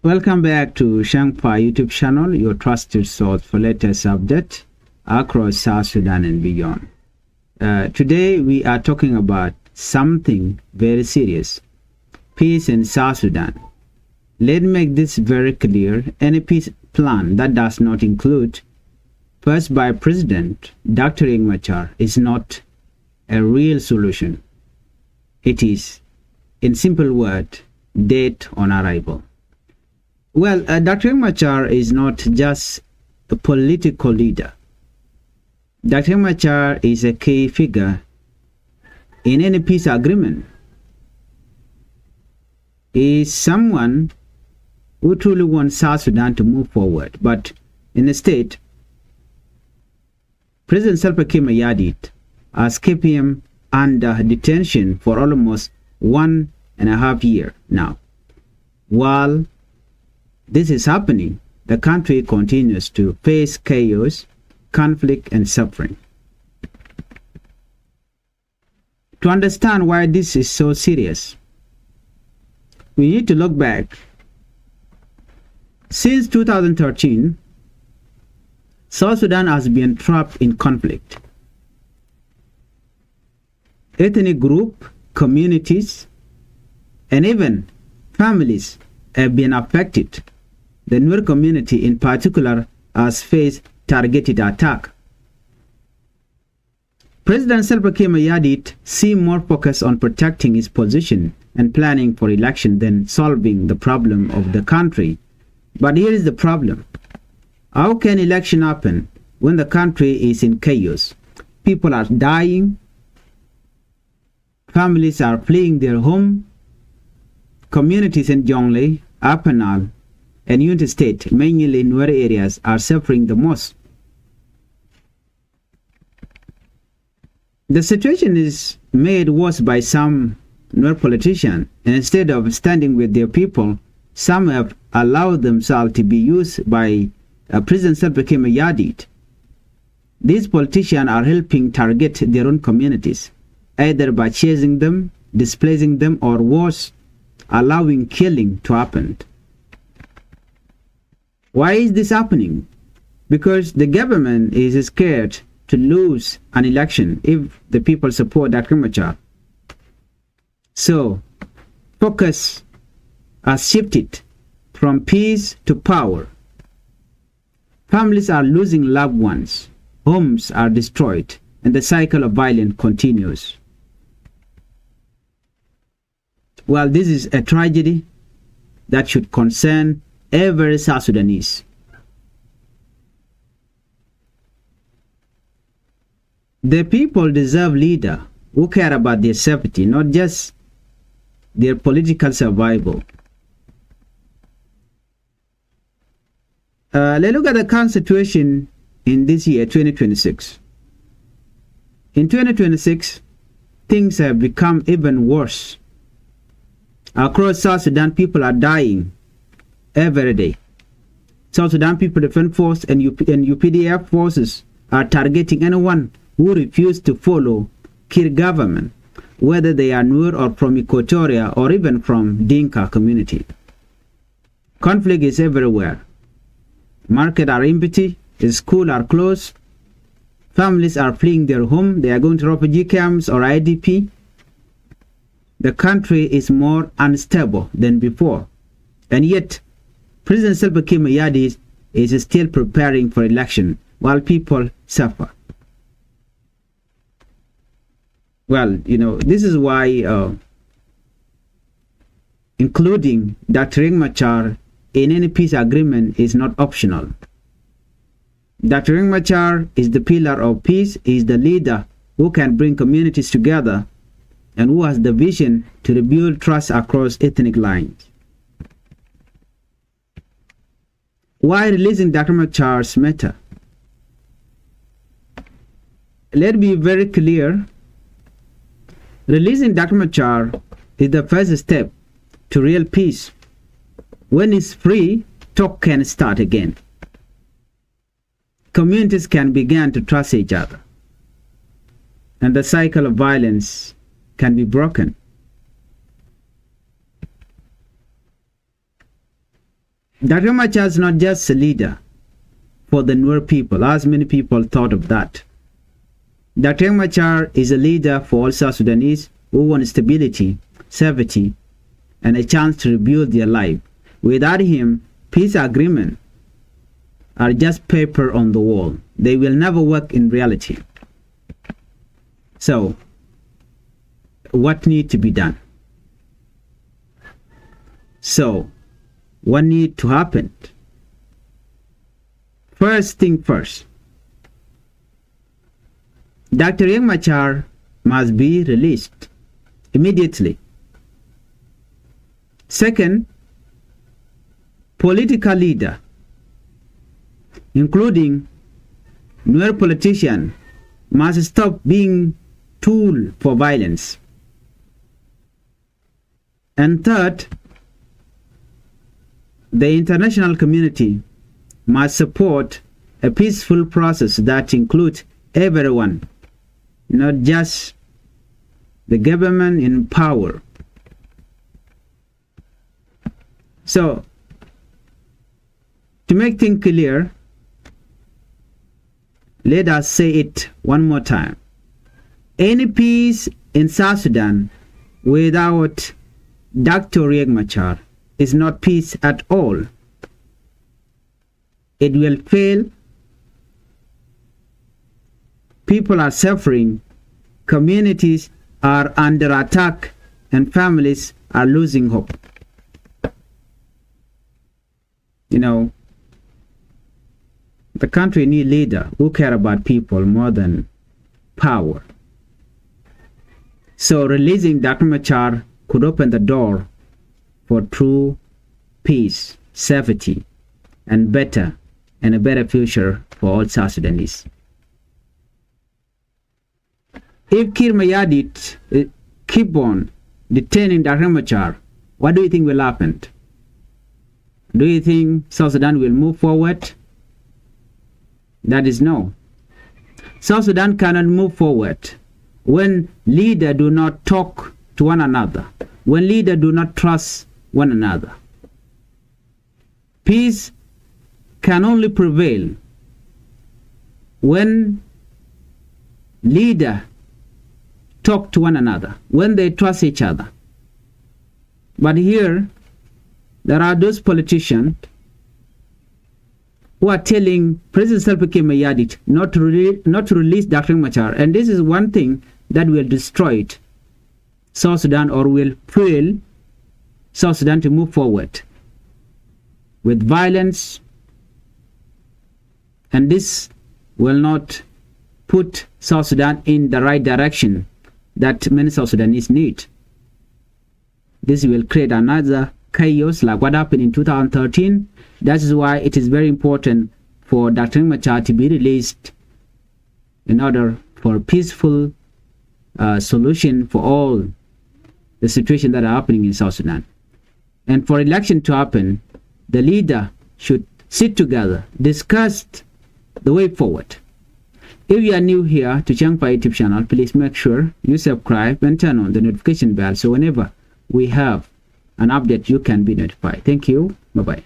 Welcome back to Changfied YouTube channel, your trusted source for latest updates across South Sudan and beyond. Today we are talking about something very serious: peace in South Sudan. Let me make this very clear. Any peace plan that does not include first by President Dr. Machar is not a real solution. It is, in simple words, dead on arrival. Well, Dr. Machar is not just a political leader. Dr. Machar is a key figure in any peace agreement. He is someone who truly wants South Sudan to move forward, but instead, President Salva Kiir has kept him under detention for almost 1.5 years now. While this is happening, the country continues to face chaos, conflict, and suffering. To understand why this is so serious, we need to look back. Since 2013, South Sudan has been trapped in conflict. Ethnic groups, communities, and even families have been affected. The Nuer community in particular has faced targeted attack. President Salva Kiir seemed more focused on protecting his position and planning for election than solving the problem of the country. But here is the problem. How can election happen when the country is in chaos? People are dying, families are fleeing their home, communities in Jonglei, Apanal, and Unity State, mainly in Nuer areas, are suffering the most. The situation is made worse by some Nuer politicians, and instead of standing with their people, some have allowed themselves to be used by President Salva Kiir. These politicians are helping target their own communities, either by chasing them, displacing them, or worse, allowing killing to happen. Why is this happening? Because the government is scared to lose an election if the people support Dr. Machar. So, focus has shifted from peace to power. Families are losing loved ones, homes are destroyed, and the cycle of violence continues. Well, this is a tragedy that should concern every South Sudanese. The people deserve leaders who care about their safety, not just their political survival. Let's look at the current situation in this year, 2026. In 2026, things have become even worse. Across South Sudan, people are dying every day. South Sudan People Defense Force and UPDF forces are targeting anyone who refuses to follow Kiir government, whether they are Nuer or from Equatoria or even from Dinka community. Conflict is everywhere. Markets are empty, schools are closed, families are fleeing their home, they are going to refugee camps or IDP. The country is more unstable than before, and yet President Salva Kiir is still preparing for election while people suffer. Well, this is why including Dr. Machar in any peace agreement is not optional. Dr. Machar is the pillar of peace, is the leader who can bring communities together and who has the vision to rebuild trust across ethnic lines. Why releasing Dr. Machar's matter? Let's be very clear. Releasing Dr. Machar is the first step to real peace. When he's free, talk can start again. Communities can begin to trust each other, and the cycle of violence can be broken. Dr. Machar is not just a leader for the Nuer people, as many people thought of that. Dr. Machar is a leader for all South Sudanese who want stability, safety, and a chance to rebuild their life. Without him, peace agreements are just paper on the wall. They will never work in reality. So, what needs to be done? So, what needs to happen? First thing first, Dr. Riek Machar must be released immediately. Second, political leader, including Nuer politicians, must stop being tool for violence. And third, the international community must support a peaceful process that includes everyone, not just the government in power. So, to make things clear, let us say it one more time. Any peace in South Sudan without Dr. Riek Machar is not peace at all. It will fail. People are suffering, communities are under attack, and families are losing hope. You know, the country needs leaders who care about people more than power. So releasing Dr. Machar could open the door for true peace, safety, and a better future for all South Sudanese. If Kir Mayadit keep on detaining Dr. Machar, what do you think will happen? Do you think South Sudan will move forward? That is no. South Sudan cannot move forward when leaders do not talk to one another, when leaders do not trust one another. Peace can only prevail when leaders talk to one another, when they trust each other. But here, there are those politicians who are telling President Salva Kiir Mayardit not to release Dr. Machar, and this is one thing that will destroy South Sudan, or will fail South Sudan to move forward with violence, and this will not put South Sudan in the right direction that many South Sudanese need. This will create another chaos like what happened in 2013. That is why it is very important for Dr. Machar to be released in order for a peaceful solution for all the situations that are happening in South Sudan. And for election to happen, the leader should sit together, discuss the way forward. If you are new here to Changfied YouTube channel, please make sure you subscribe and turn on the notification bell so whenever we have an update, you can be notified. Thank you. Bye-bye.